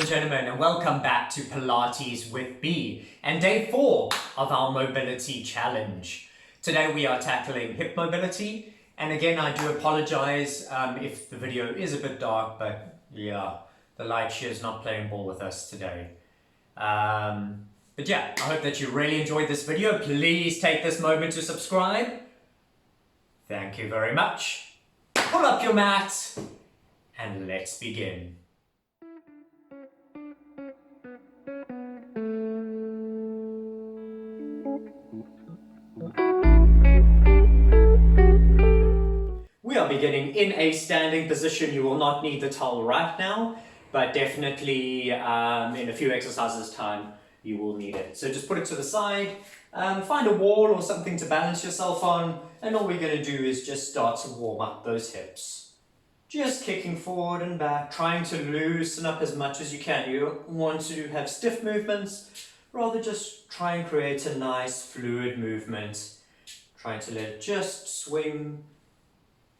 and gentlemen, and welcome back to Pilates with B and day 4 of our mobility challenge. Today we are tackling hip mobility, and again I do apologize if the video is a bit dark, but yeah, the light shear is not playing ball with us today. But yeah, I hope that you really enjoyed this video. Please take this moment to subscribe. Thank you very much. Pull up your mat and let's begin. We are beginning in a standing position. You will not need the towel right now, but definitely in a few exercises time you will need it. So just put it to the side, find a wall or something to balance yourself on, and all we're going to do is just start to warm up those hips. Just kicking forward and back, trying to loosen up as much as you can. You don't want to have stiff movements, rather just try and create a nice fluid movement. Trying to let it just swing,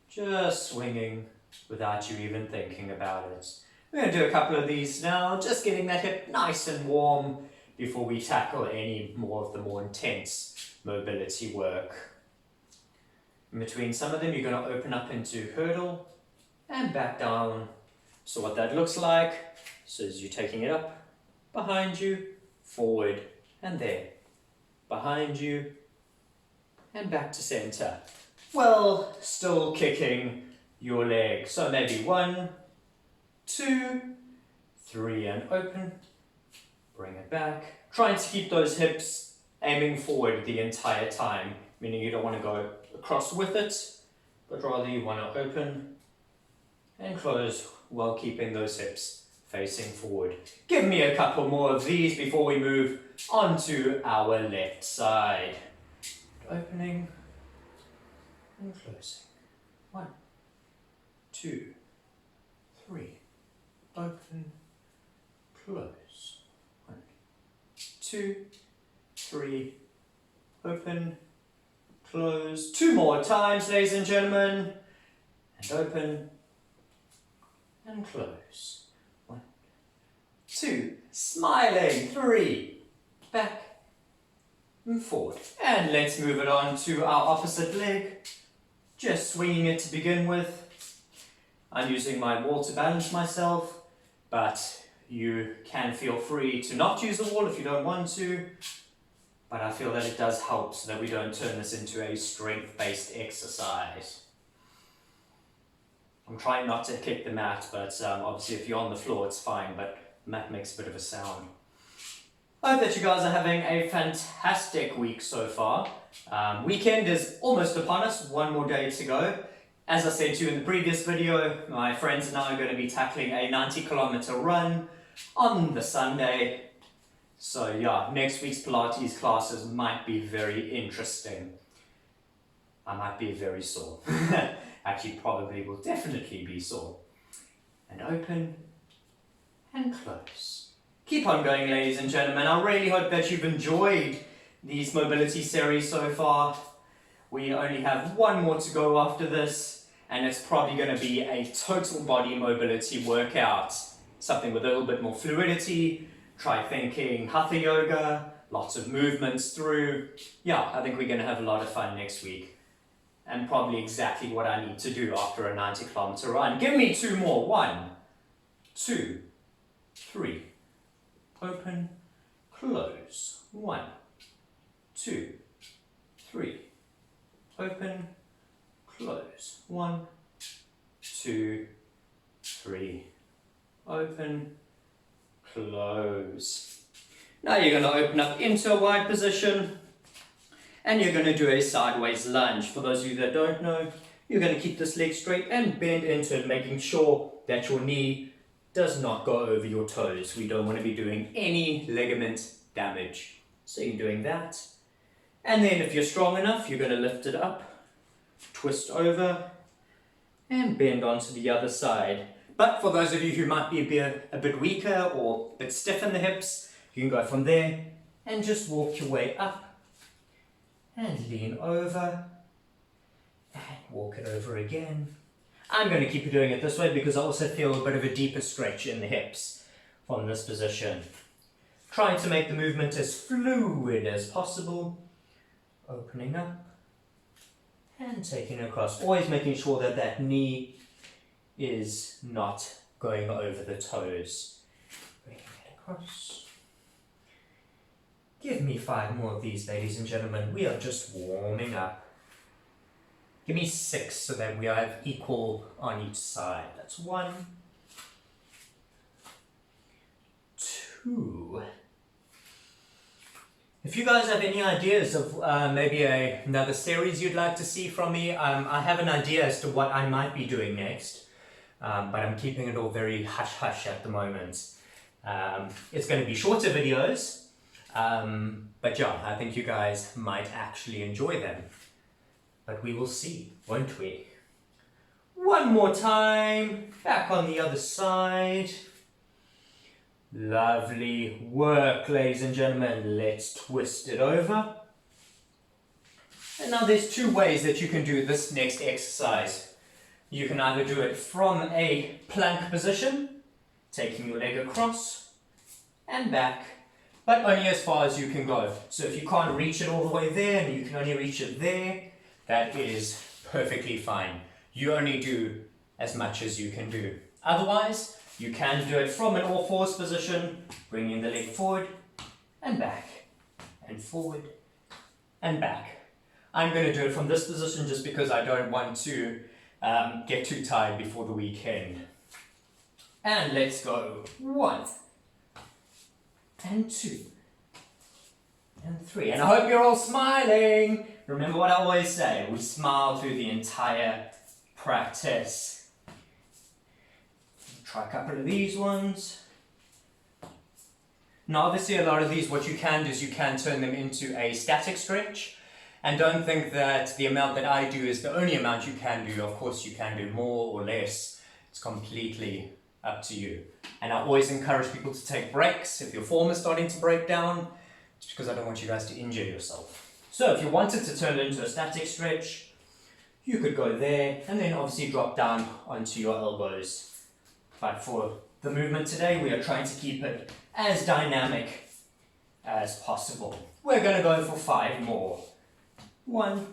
just swinging without you even thinking about it. We're going to do a couple of these now, just getting that hip nice and warm before we tackle any more of the more intense mobility work. In between some of them, you're going to open up into hurdle and back down. So what that looks like, so as you're taking it up, behind you, forward, and there. Behind you, and back to center. Well, still kicking your leg. So maybe 1, 2, 3, and open. Bring it back. Trying to keep those hips aiming forward the entire time, meaning you don't want to go across with it, but rather you want to open and close while keeping those hips facing forward. Give me a couple more of these before we move on to our left side. Opening and closing. 1, 2, 3. Open, close. 1, 2, 3. Open, close. 2 more times, ladies and gentlemen. And open and close. 1, 2. Smiling. 3. Back and forward. And let's move it on to our opposite leg. Just swinging it to begin with. I'm using my wall to balance myself, but you can feel free to not use the wall if you don't want to. But I feel that it does help so that we don't turn this into a strength-based exercise. I'm trying not to kick the mat, but obviously if you're on the floor it's fine, but the mat makes a bit of a sound. I hope that you guys are having a fantastic week so far. Weekend is almost upon us, 1 more day to go. As I said to you in the previous video, my friends and I are going to be tackling a 90-kilometer run on the Sunday. So yeah, next week's Pilates classes might be very interesting. I might be very sore. Actually, probably will definitely be sore. And open and close. Keep on going, ladies and gentlemen. I really hope that you've enjoyed these mobility series so far. We only have 1 more to go after this, and it's probably going to be a total body mobility workout. Something with a little bit more fluidity. Try thinking hatha yoga, lots of movements through. Yeah, I think we're going to have a lot of fun next week. And probably exactly what I need to do after a 90-kilometer run. Give me 2 more. 1, 2, 3. Open, close. 1, 2, 3. Open, close. 1, 2, 3. Open, close. Now you're going to open up into a wide position and you're going to do a sideways lunge. For those of you that don't know, you're going to keep this leg straight and bend into it, making sure that your knee does not go over your toes. We don't want to be doing any ligament damage. So you're doing that. And then if you're strong enough, you're going to lift it up, twist over, and bend onto the other side. But for those of you who might be a bit weaker or a bit stiff in the hips, you can go from there and just walk your way up and lean over and walk it over again. I'm going to keep doing it this way because I also feel a bit of a deeper stretch in the hips. from this position. Trying to make the movement as fluid as possible. Opening up and taking across. Always making sure that that knee is not going over the toes. Bringing it across. Give me 5 more of these, ladies and gentlemen. We are just warming up. Give me 6 so that we have equal on each side. That's 1, 2. If you guys have any ideas of maybe another series you'd like to see from me, I have an idea as to what I might be doing next, but I'm keeping it all very hush-hush at the moment. It's going to be shorter videos, but yeah, I think you guys might actually enjoy them. But we will see, won't we? One more time, back on the other side. Lovely work, ladies and gentlemen. Let's twist it over. And now there's 2 ways that you can do this next exercise. You can either do it from a plank position, taking your leg across and back, but only as far as you can go. So if you can't reach it all the way there and you can only reach it there, that is perfectly fine. You only do as much as you can do. Otherwise, you can do it from an all-fours position, bringing the leg forward and back, and forward and back. I'm going to do it from this position just because I don't want to get too tired before the weekend. And let's go. 1, and 2, and 3. And I hope you're all smiling. Remember what I always say, we smile through the entire practice. Try a couple of these ones. Now obviously a lot of these, what you can do is you can turn them into a static stretch. And don't think that the amount that I do is the only amount you can do. Of course you can do more or less. It's completely up to you. And I always encourage people to take breaks if your form is starting to break down. It's because I don't want you guys to injure yourself. So if you wanted to turn it into a static stretch, you could go there and then obviously drop down onto your elbows. But for the movement today, we are trying to keep it as dynamic as possible. We're going to go for 5 more. 1,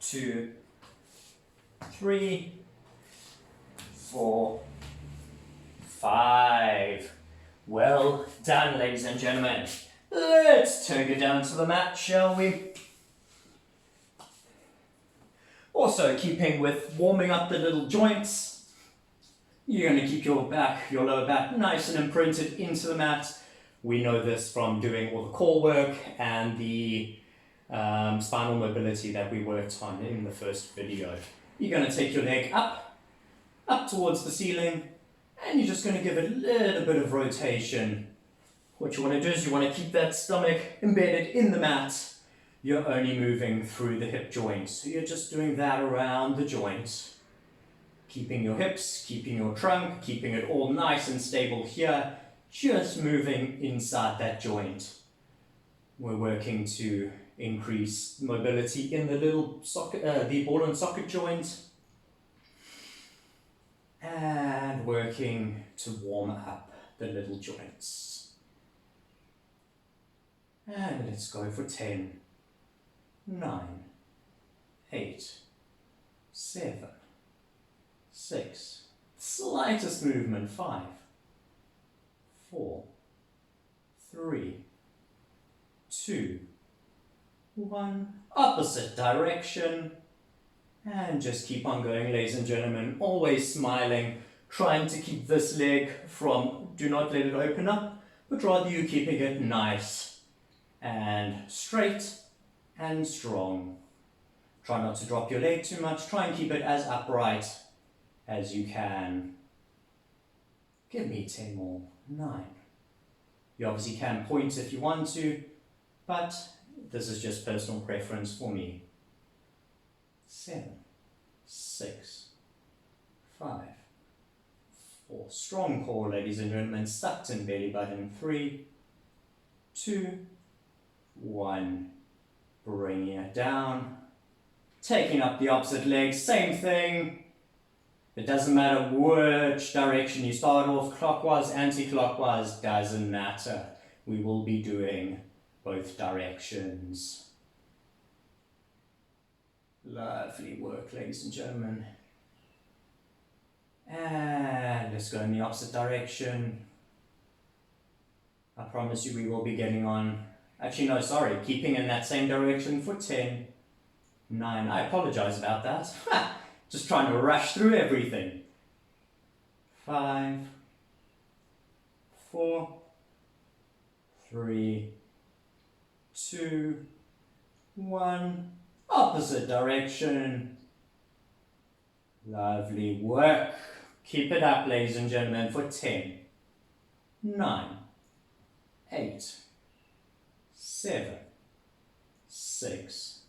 2, 3, 4, 5. Well done, ladies and gentlemen. Let's take it down to the mat, shall we? Also, keeping with warming up the little joints, you're going to keep your lower back nice and imprinted into the mat. We know this from doing all the core work and the spinal mobility that we worked on in the first video. You're going to take your leg up towards the ceiling, and you're just going to give it a little bit of rotation. What you want to do is you want to keep that stomach embedded in the mat. You're only moving through the hip joint. So you're just doing that around the joint. Keeping your hips, keeping your trunk, keeping it all nice and stable here. Just moving inside that joint. We're working to increase mobility in the little socket, the ball and socket joint. And working to warm up the little joints. And let's go for 10, 9, 8, 7, 6, slightest movement, 5, 4, 3, 2, 1, opposite direction, and just keep on going, ladies and gentlemen, always smiling, trying to keep this leg from, do not let it open up, but rather you keeping it nice and straight and strong. Try not to drop your leg too much, try and keep it as upright as you can. Give me 10 more, 9. You obviously can point if you want to, but this is just personal preference for me. 7, 6, 5, 4. Strong core, ladies and gentlemen, sucked in belly button. 3, 2, 1. Bringing it down. Taking up the opposite leg, same thing. It doesn't matter which direction you start off, clockwise, anti-clockwise, doesn't matter. We will be doing both directions. Lovely work, ladies and gentlemen. And let's go in the opposite direction. I promise you we will be getting on. Actually, no, sorry, keeping in that same direction for 10, 9. I apologize about that. Just trying to rush through everything. 5, 4, 3, 2, 1. Opposite direction. Lovely work. Keep it up, ladies and gentlemen, for 10, 9, 8, 7, 6,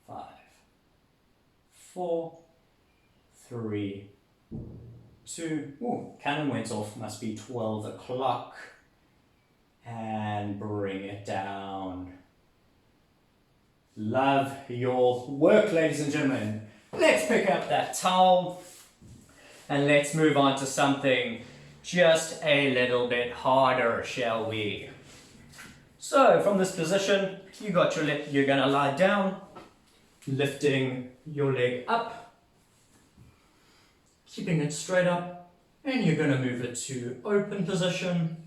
5, 4, 3, 2. Ooh, cannon went off. Must be 12 o'clock. And bring it down. Love your work, ladies and gentlemen. Let's pick up that towel and let's move on to something just a little bit harder, shall we? So from this position, you're gonna lie down, lifting your leg up, keeping it straight up, and you're gonna move it to open position,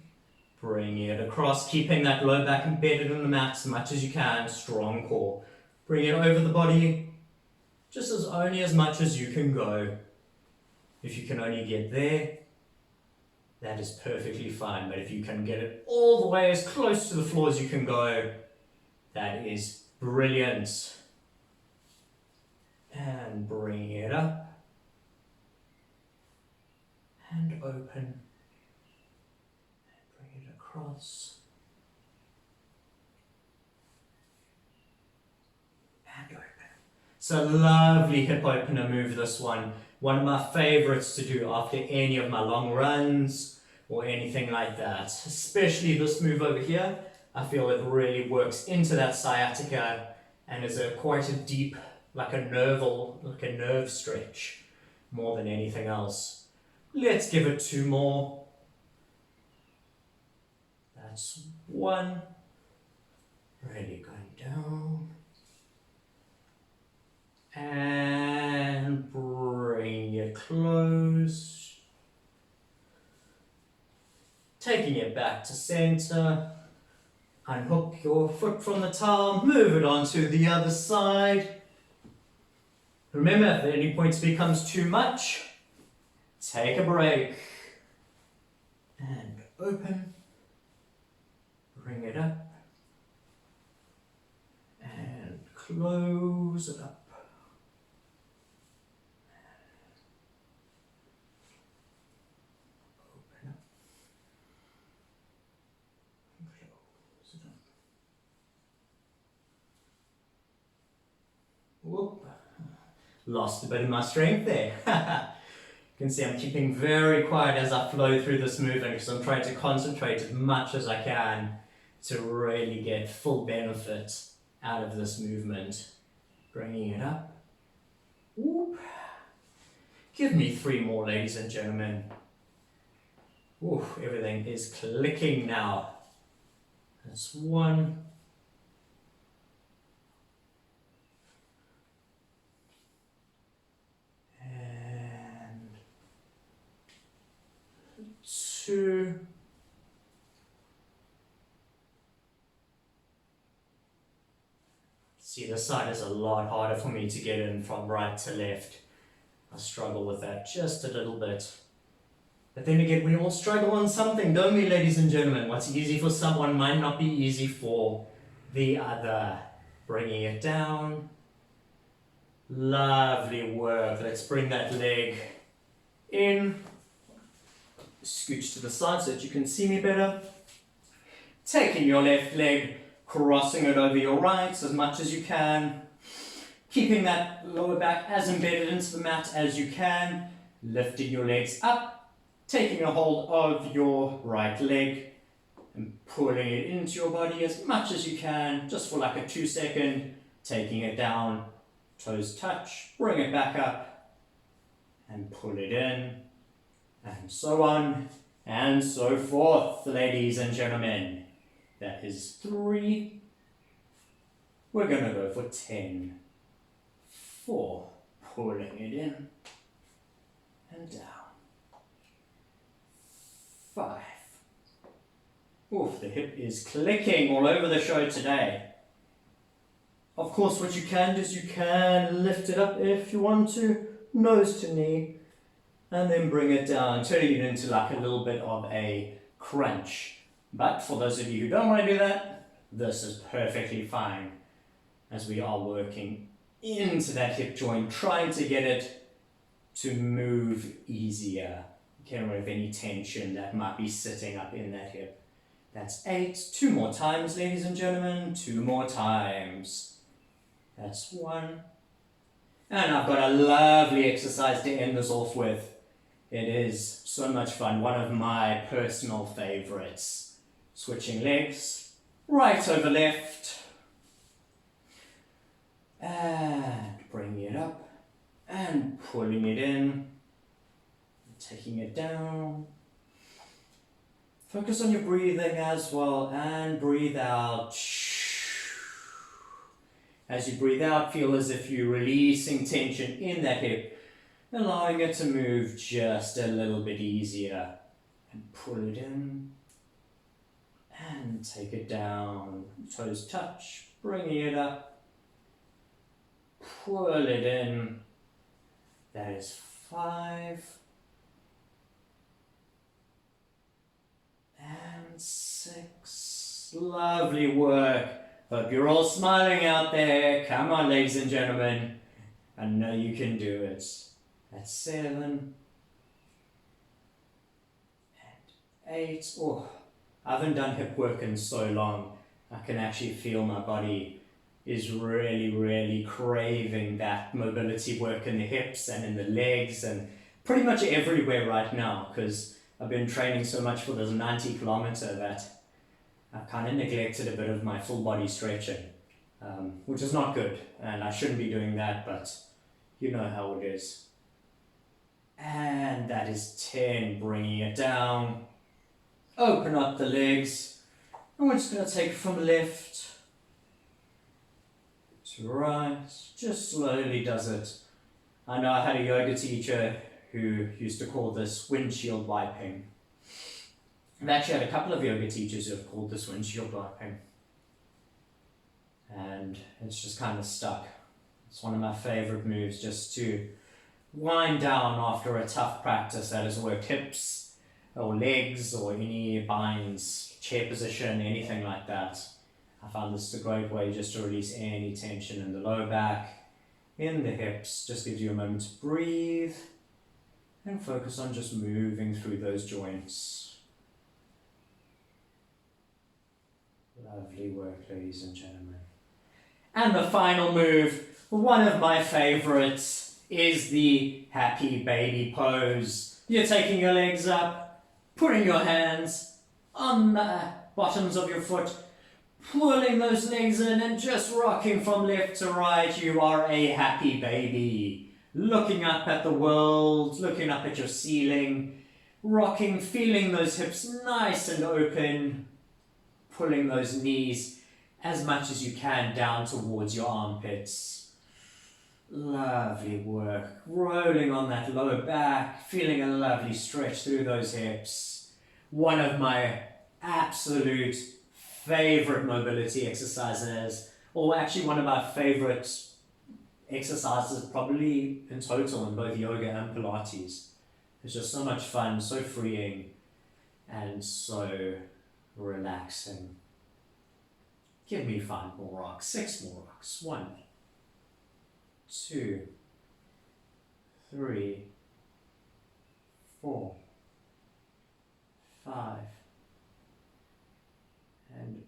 bring it across, keeping that low back embedded in the mat as much as you can, strong core. Bring it over the body, just only as much as you can go. If you can only get there, that is perfectly fine. But if you can get it all the way as close to the floor as you can go, that is brilliant. And bring it up. And open. And bring it across. And open. So lovely hip opener move, this one. One of my favorites to do after any of my long runs or anything like that. Especially this move over here. I feel it really works into that sciatica and is quite a deep, like a nerve stretch more than anything else. Let's give it 2 more. That's 1. Really going down. And bring it close. Taking it back to center. Unhook your foot from the towel. Move it onto the other side. Remember, if at any point it becomes too much, take a break. And open. Bring it up. And close it up. Whoop. Lost a bit of my strength there. You can see I'm keeping very quiet as I flow through this movement because I'm trying to concentrate as much as I can to really get full benefit out of this movement. Bringing it up. Whoop. Give me 3 more, ladies and gentlemen. Ooh, everything is clicking now. That's 1. And 2. See, this side is a lot harder for me to get in from right to left. I struggle with that just a little bit. But then again, we all struggle on something, don't we, ladies and gentlemen? What's easy for someone might not be easy for the other. Bringing it down. Lovely work. Let's bring that leg in. Scooch to the side so that you can see me better. Taking your left leg, crossing it over your right as much as you can. Keeping that lower back as embedded into the mat as you can. Lifting your legs up. Taking a hold of your right leg and pulling it into your body as much as you can, just for like a 2-second, taking it down, toes touch, bring it back up, and pull it in, and so on and so forth, ladies and gentlemen. That is 3. We're going to go for 10. 4, pulling it in and down. 5. Oof, the hip is clicking all over the show today. Of course, what you can do is you can lift it up if you want to, nose to knee, and then bring it down, turning it into like a little bit of a crunch. But for those of you who don't want to do that, this is perfectly fine, as we are working into that hip joint, trying to get it to move easier, get rid of any tension that might be sitting up in that hip. That's 8. 2 more times, ladies and gentlemen. 2 more times. That's 1. And I've got a lovely exercise to end this off with. It is so much fun. One of my personal favorites. Switching legs. Right over left. And bringing it up. And pulling it in. Taking it down. Focus on your breathing as well, and breathe out. As you breathe out, feel as if you're releasing tension in that hip, allowing it to move just a little bit easier. And pull it in, and take it down. Toes touch, bringing it up. Pull it in. That is 5. And 6. Lovely work. Hope you're all smiling out there. Come on, ladies and gentlemen. I know you can do it. That's 7. And 8. Oh, I haven't done hip work in so long. I can actually feel my body is really craving that mobility work in the hips and in the legs and pretty much everywhere right now, because I've been training so much for this 90 kilometer that I've kind of neglected a bit of my full body stretching, which is not good, and I shouldn't be doing that, but you know how it is. And that is 10, bringing it down. Open up the legs, and we're just going to take it from left to right, just slowly does it. I know I had a yoga teacher who used to call this windshield wiping. I've actually had a couple of yoga teachers who have called this windshield wiping. And it's just kind of stuck. It's one of my favorite moves, just to wind down after a tough practice that has worked hips or legs or any binds, chair position, anything like that. I found this a great way just to release any tension in the lower back, in the hips. Just gives you a moment to breathe and focus on just moving through those joints. Lovely work, ladies and gentlemen. And the final move, one of my favorites, is the happy baby pose. You're taking your legs up, putting your hands on the bottoms of your foot, pulling those legs in and just rocking from left to right. You are a happy baby. Looking up at the world, looking up at your ceiling, rocking, feeling those hips nice and open, pulling those knees as much as you can down towards your armpits. Lovely work. Rolling on that lower back, feeling a lovely stretch through those hips. One of my absolute favorite mobility exercises, or actually one of my favorite exercises probably in total in both yoga and Pilates. It's just so much fun, so freeing, and so relaxing. Give me 5 more rocks, 6 more rocks. 1, 2, 3, 4, 5. And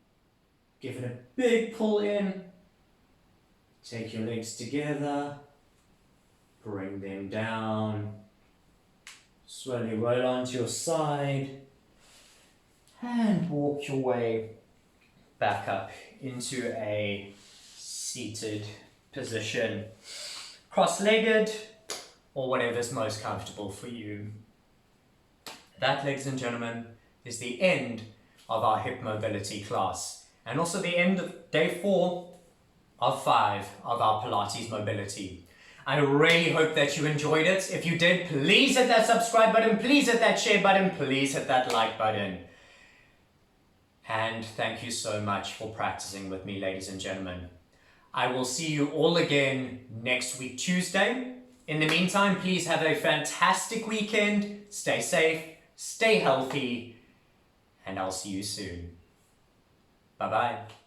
give it a big pull in. Take your legs together. Bring them down. Slowly roll onto your side. And walk your way back up into a seated position. Cross-legged, or whatever's most comfortable for you. That, ladies and gentlemen, is the end of our hip mobility class, and also the end of day 4 of 5 of our Pilates mobility. I really hope that you enjoyed it. If you did, please hit that subscribe button, please hit that share button, please hit that like button. And thank you so much for practicing with me, ladies and gentlemen. I will see you all again next week, Tuesday. In the meantime, please have a fantastic weekend. Stay safe, stay healthy, and I'll see you soon. Bye-bye.